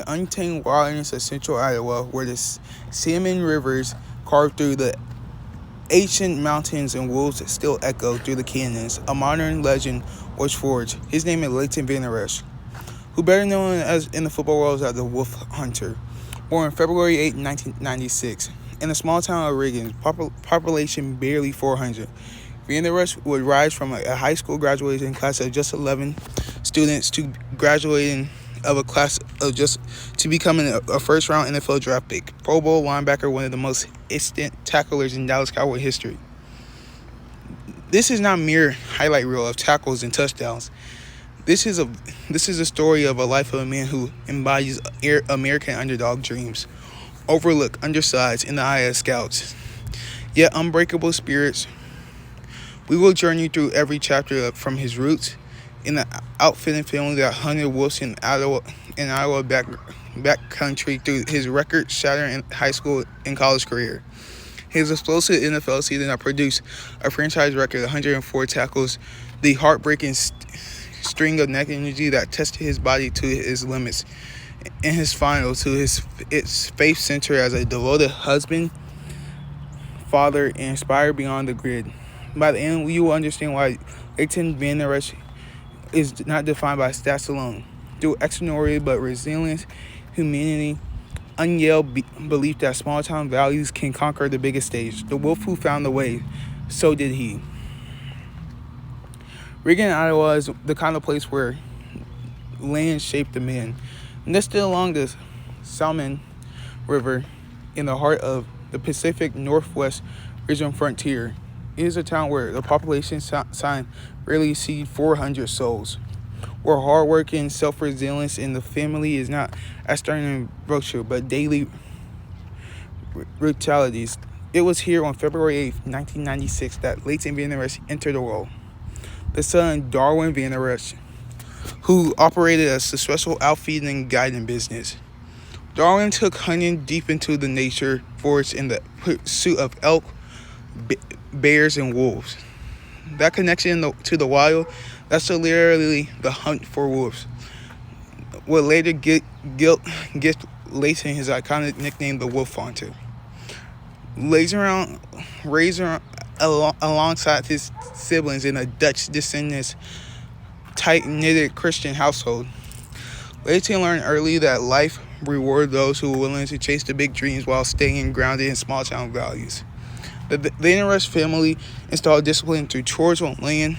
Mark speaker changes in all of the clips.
Speaker 1: untamed wilderness of central Iowa, where the salmon rivers carved through the ancient mountains and wolves still echo through the canyons, a modern legend was forged. His name is Leighton Vander Esch, who better known as in the football world as the Wolf Hunter. Born February 8, 1996, in the small town of Reagan, population barely 400. Vander Esch would rise from a high school graduating class of just 11 students to graduating of a class of just to becoming a first-round NFL draft pick, Pro Bowl linebacker, one of the most instant tacklers in Dallas Cowboy history. This is not mere highlight reel of tackles and touchdowns. This is a story of a life of a man who embodies American underdog dreams, overlooked, undersized in the eye of scouts, yet unbreakable spirits. We will journey through every chapter from his roots in the outfitting family that hunted wolves in Iowa backcountry through his record-shattering high school and college career. His explosive NFL season that produced a franchise record 104 tackles, the heartbreaking string of neck energy that tested his body to his limits, and his final to its faith center as a devoted husband, father, and inspired beyond the grid. By the end, you will understand why Leighton Vander Esch is not defined by stats alone. Through extraordinary but resilience, humanity, unyelled belief that small-town values can conquer the biggest stage. The wolf who found the way, so did he. Reagan, Iowa is the kind of place where land shaped the man. Nested along the Salmon River in the heart of the Pacific Northwest region frontier, it is a town where the population sign rarely exceeds 400 souls, where hard work and self-resilience in the family is not as stern and virtue, but daily brutalities. It was here on February 8, 1996, that Leighton Vander Esch entered the world. The son, Darwin Vander Esch, who operated a successful outfeeding and guiding business. Darwin took hunting deep into the nature forest in the pursuit of elk, bears, and wolves. That connection to the wild, that's literally the hunt for wolves, would later give Leighton his iconic nickname, the Wolf Hunter. Raised alongside his siblings in a Dutch descendants, tight-knitted Christian household, Leighton learned early that life rewarded those who were willing to chase the big dreams while staying grounded in small-town values. The Vander Esch family installed discipline through chores on land,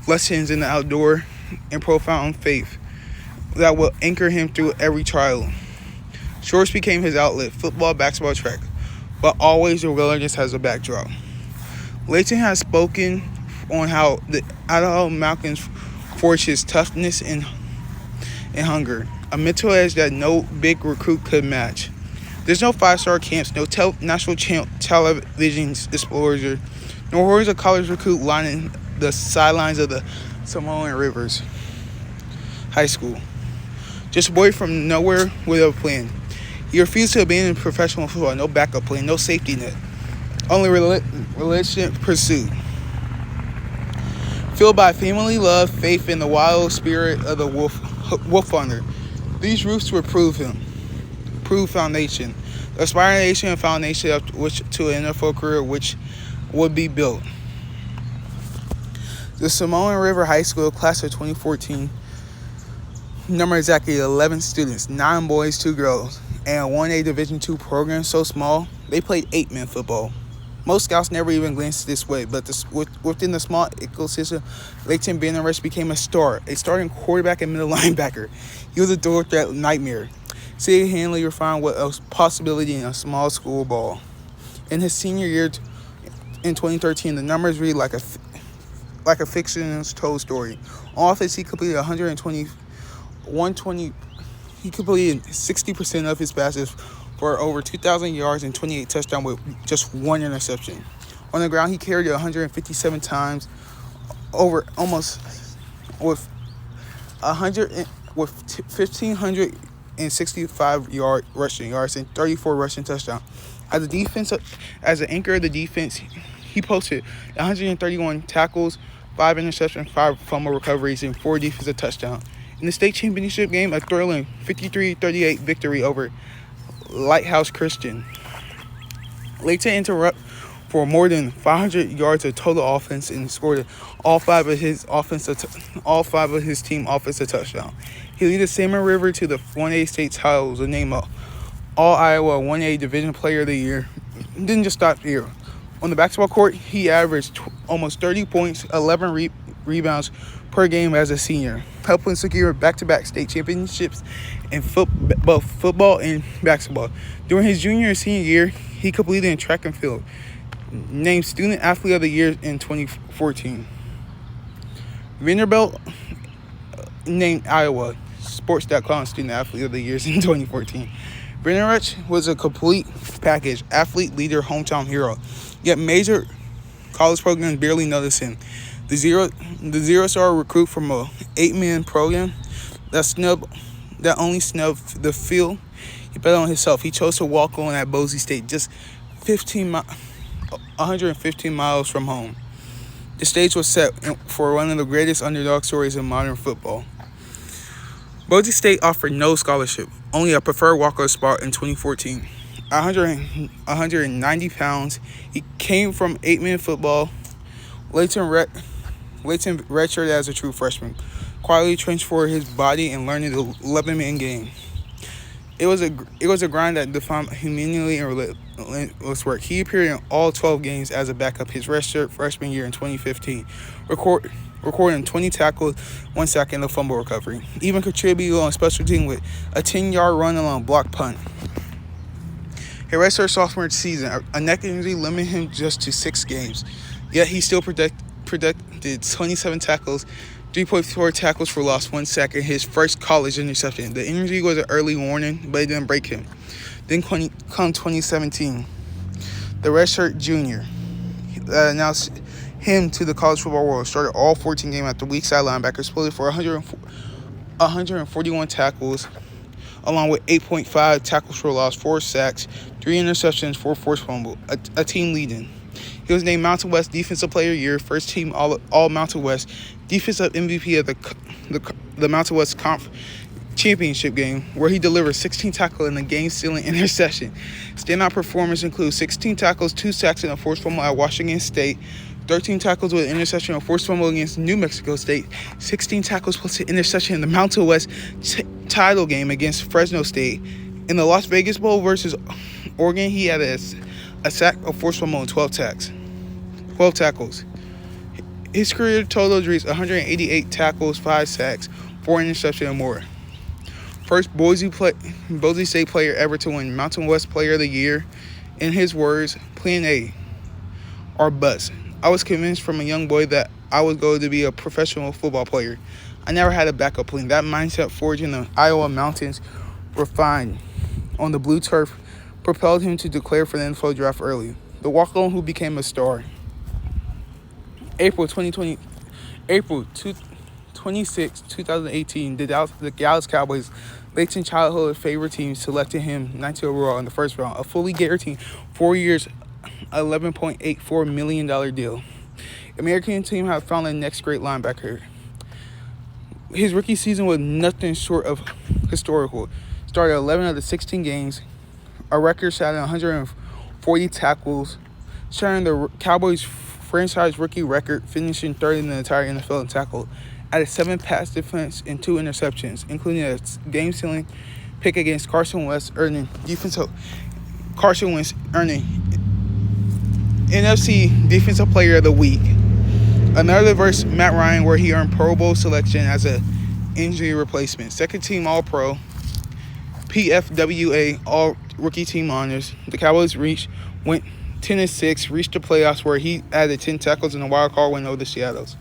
Speaker 1: lessons in the outdoor, and profound faith that will anchor him through every trial. Chores became his outlet, football, basketball, track, but always the wilderness has a backdrop. Leighton has spoken on how the Idaho mountains forged his toughness and hunger, a mental edge that no big recruit could match. There's no five-star camps, no national television exposure, no hordes of college recruit lining the sidelines of the Samoan Rivers High School. Just a boy from nowhere with a plan. He refused to abandon professional football, no backup plan, no safety net, only relentless pursuit. Fueled by family love, faith, and the wild spirit of the wolf hunter, these roots would prove foundation, the aspiring nation and foundation of which to an NFL career which would be built. The Samoan River High School class of 2014 numbered exactly 11 students, 9 boys, 2 girls, and a 1A Division II program so small they played 8-man football. Most scouts never even glanced this way, but within the small ecosystem, Leighton Vander Esch became a starting quarterback and middle linebacker. He was a dual threat nightmare. Single-handedly refined what a possibility in a small school ball. In his senior year in 2013, the numbers read like a fiction's told story. On offense, he completed 120. He completed 60% of his passes for over 2,000 yards and 28 touchdowns with just 1 interception. On the ground, he carried 157 times, over almost with 1,565 rushing yards and 34 rushing touchdowns. As an anchor of the defense, he posted 131 tackles, 5 interceptions, 5 fumble recoveries, and 4 defensive touchdowns. In the state championship game, a thrilling 53-38 victory over Lighthouse Christian. Leighton interrupted for more than 500 yards of total offense and scored all five of his team offensive touchdown. He led the Salmon River to the 1A state titles, the name of All Iowa 1A Division Player of the Year. Didn't just stop here. On the basketball court, he averaged almost 30 points, 11 rebounds per game as a senior, helping secure back-to-back state championships in both football and basketball. During his junior and senior year, he completed in track and field, named Student Athlete of the Year in 2014. Vanderbilt named Iowa Sports.com Student Athlete of the Year in 2014. Vander Esch was a complete package, athlete, leader, hometown hero. Yet major college programs barely noticed him. The zero-star recruit from a 8-man program that only snubbed the field, he bet on himself. He chose to walk on at Boise State, just 115 miles from home. The stage was set for one of the greatest underdog stories in modern football. Boise State offered no scholarship, only a preferred walk-on spot in 2014. 190 pounds, he came from 8-man football. Leighton redshirted as a true freshman, quietly trenched for his body and learning the 11-man game. It was a grind that defined humility and relentless work. He appeared in all 12 games as a backup his redshirt freshman year in 2015, recording 20 tackles, 1 sack, and a fumble recovery. Even contributed on special team with a 10-yard run along block punt. His redshirt sophomore season, a neck injury limited him just to 6 games. Yet he still predicted 27 tackles, 3.4 tackles for loss, 1 sack, and his first college interception. The injury was an early warning, but it didn't break him. Then come 2017, the redshirt junior announced him to the college football world. Started all 14 games at the weak side linebacker, split for 141 tackles, along with 8.5 tackles for loss, 4 sacks, 3 interceptions, 4 forced fumbles, a team leading. He was named Mountain West Defensive Player of the Year, first team all Mountain West, defensive MVP of the Mountain West Conf Championship game, where he delivered 16 tackles in the game-sealing interception. Standout performers include 16 tackles, 2 sacks, and a forced fumble at Washington State, 13 tackles with an interception and a forced fumble against New Mexico State, 16 tackles plus an interception in the Mountain West title game against Fresno State. In the Las Vegas Bowl versus Oregon, he had a sack, a forced fumble, and 12 tackles. His career total reached 188 tackles, 5 sacks, 4 interceptions, and more. First Boise State player ever to win Mountain West Player of the Year. In his words, Plan A or bust. I was convinced from a young boy that I was going to be a professional football player. I never had a backup plan. That mindset forged in the Iowa mountains, refined on the blue turf, propelled him to declare for the NFL draft early. The walk-on who became a star. April 26, 2018, the Dallas Cowboys, Leighton's childhood favorite team, selected him 19th overall in the first round, a fully guaranteed 4 years, $11.84 million deal. American team had found the next great linebacker. His rookie season was nothing short of historical. Started 11 of the 16 games, a record-setting 140 tackles, sharing the Cowboys' franchise rookie record, finishing third in the entire NFL in tackle, added 7 pass defense and 2 interceptions, including a game-sealing pick against Carson Wentz, earning NFC Defensive Player of the Week. Another versus Matt Ryan, where he earned Pro Bowl selection as an injury replacement. Second team All-Pro, PFWA All-Rookie Team honors. The Cowboys went 10-6, reached the playoffs where he added 10 tackles in a wild card win over the Seattles.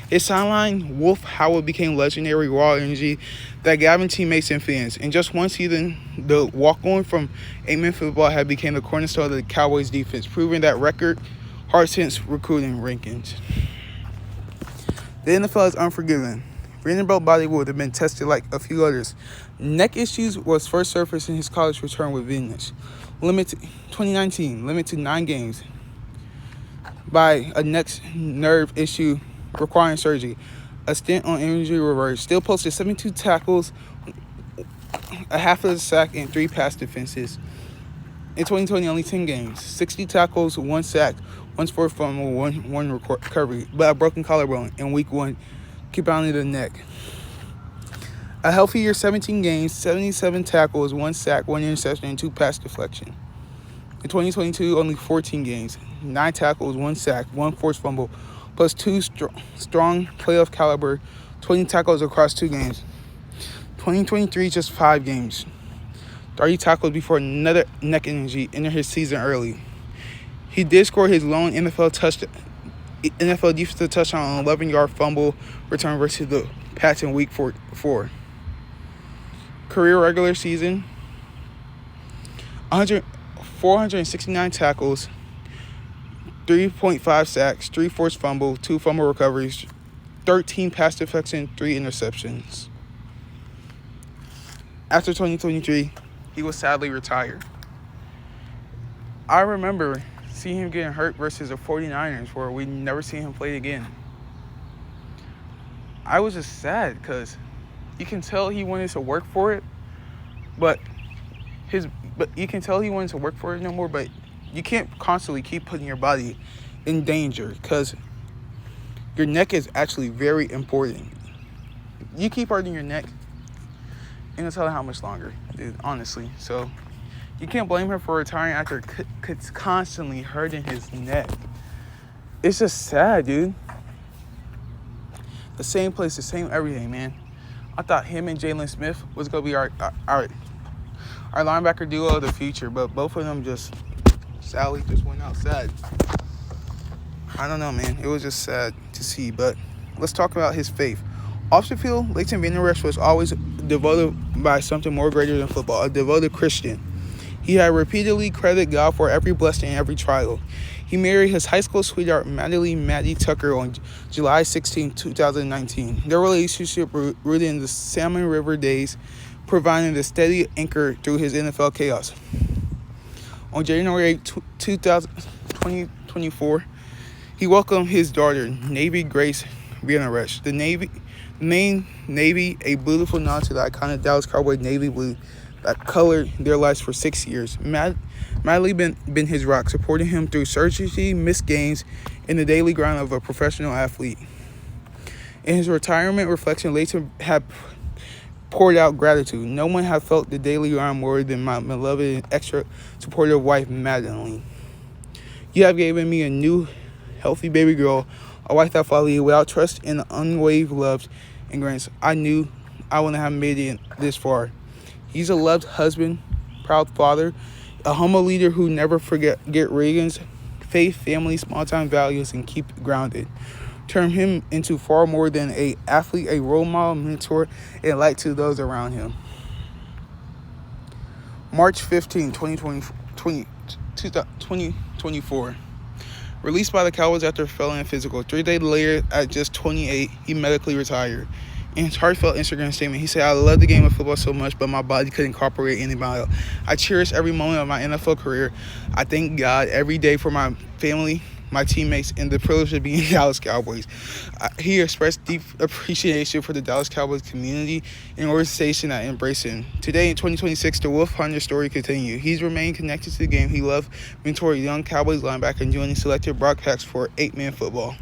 Speaker 1: His sideline, Wolf Howard, became legendary raw energy that gathered teammates and fans. In just one season, the walk-on from 8-man football had become the cornerstone of the Cowboys' defense, proving that record hard since recruiting rankings. The NFL is unforgiving. Vanderbilt body would have been tested like a few others. Neck issues was first surfaced in his college return with Vander Esch. 2019, limited to 9 games by a neck nerve issue requiring surgery. a stint on injury reserve, still posted 72 tackles, a half of a sack, and 3 pass defenses. In 2020, only 10 games, 60 tackles, 1 sack, 1 forced fumble, 1 recovery, but a broken collarbone in week 1, keep pounding the neck. A healthy year, 17 games, 77 tackles, 1 sack, 1 interception, and 2 pass deflection. In 2022, only 14 games, 9 tackles, 1 sack, 1 forced fumble, plus 2 strong playoff caliber, 20 tackles across 2 games. 2023, just 5 games, 30 tackles before another neck injury ended his season early. He did score his lone NFL defensive touchdown on an 11-yard fumble return versus the Pats in week 4. Career regular season, 469 tackles, 3.5 sacks, 3 forced fumbles, 2 fumble recoveries, 13 pass deflections, 3 interceptions. After 2023, he was sadly retired. I remember seeing him getting hurt versus the 49ers, where we never seen him play again. I was just sad because you can tell he wanted to work for it, but you can tell he wanted to work for it no more, but you can't constantly keep putting your body in danger because your neck is actually very important. You keep hurting your neck, ain't gonna tell how much longer, dude, honestly. So you can't blame him for retiring after constantly hurting his neck. It's just sad, dude. The same place, the same everything, man. I thought him and Jalen Smith was gonna be our linebacker duo of the future, but both of them just sadly just went out sad. I don't know, man. It was just sad to see, but let's talk about his faith. Off the field, Leighton Vander Esch was always devoted by something more greater than football, a devoted Christian. He had repeatedly credited God for every blessing and every trial. He married his high school sweetheart, Maddie Tucker, on July 16, 2019. Their relationship rooted in the Salmon River days, providing the steady anchor through his NFL chaos. On January 8, 2024, he welcomed his daughter, Navy Grace Vander Esch. The name Navy, a beautiful nod to the iconic Dallas Cowboy navy blue that colored their lives for 6 years. Madly been his rock, supporting him through surgery, missed games, and the daily grind of a professional athlete. In his retirement reflection, Leighton had poured out gratitude. No one had felt the daily grind more than my beloved and extra supportive wife, Madeline. You have given me a new, healthy baby girl, a wife that followed you without trust and unwavering love and grace. I knew I wouldn't have made it this far. He's a loved husband, proud father, a humble leader who never forget Reagan's faith, family, small-time values, and keep grounded. Turn him into far more than an athlete, a role model, mentor, and light to those around him. March 15, 2024. Released by the Cowboys after failing a physical. 3 days later, at just 28, he medically retired. In his heartfelt Instagram statement, he said, "I love the game of football so much, but my body couldn't cooperate anymore else. I cherish every moment of my NFL career. I thank God every day for my family, my teammates, and the privilege of being Dallas Cowboys." He expressed deep appreciation for the Dallas Cowboys community and organization that embraced him. Today, in 2026, the Wolf Hunter story continues. He's remained connected to the game he loved, mentoring young Cowboys linebacker, and joining selected broadcasts for 8-man football.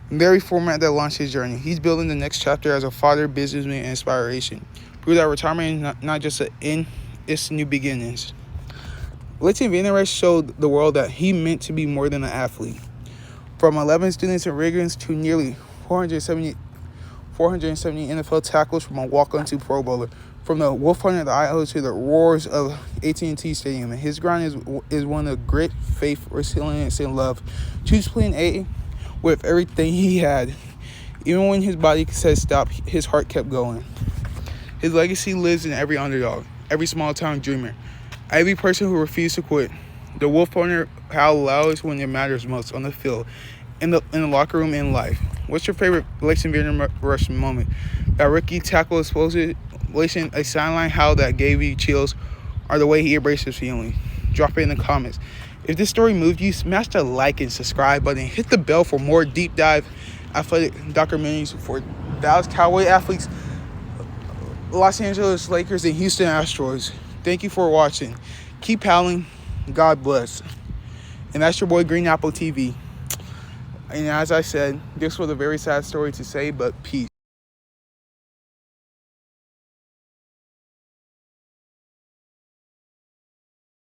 Speaker 1: Very format that launched his journey. He's building the next chapter as a father, businessman, and inspiration. Prove that retirement is not just an end, it's new beginnings. Leighton Vander Esch showed the world that he meant to be more than an athlete. From 11 students in Riggins to nearly 470 NFL tackles, from a walk-on to Pro Bowler. From the Wolf Hunter of Idaho to the roars of AT&T Stadium. And his grind is one of grit, faith, resilience, and love. Choose playing A with everything he had. Even when his body said stop, his heart kept going. His legacy lives in every underdog, every small-town dreamer, every person who refused to quit. The Wolf Hunter howls loudest when it matters most, on the field, in the locker room, in life. What's your favorite Leighton Vander Esch moment? That rookie tackle explosive, a sideline howl that gave you chills, or the way he embraced his feeling? Drop it in the comments. If this story moved you, smash the like and subscribe button. Hit the bell for more deep dive athletic documentaries for Dallas Cowboy athletes, Los Angeles Lakers, and Houston Astros. Thank you for watching. Keep howling. God bless. And that's your boy Green Apple TV. And as I said, this was a very sad story to say, but peace.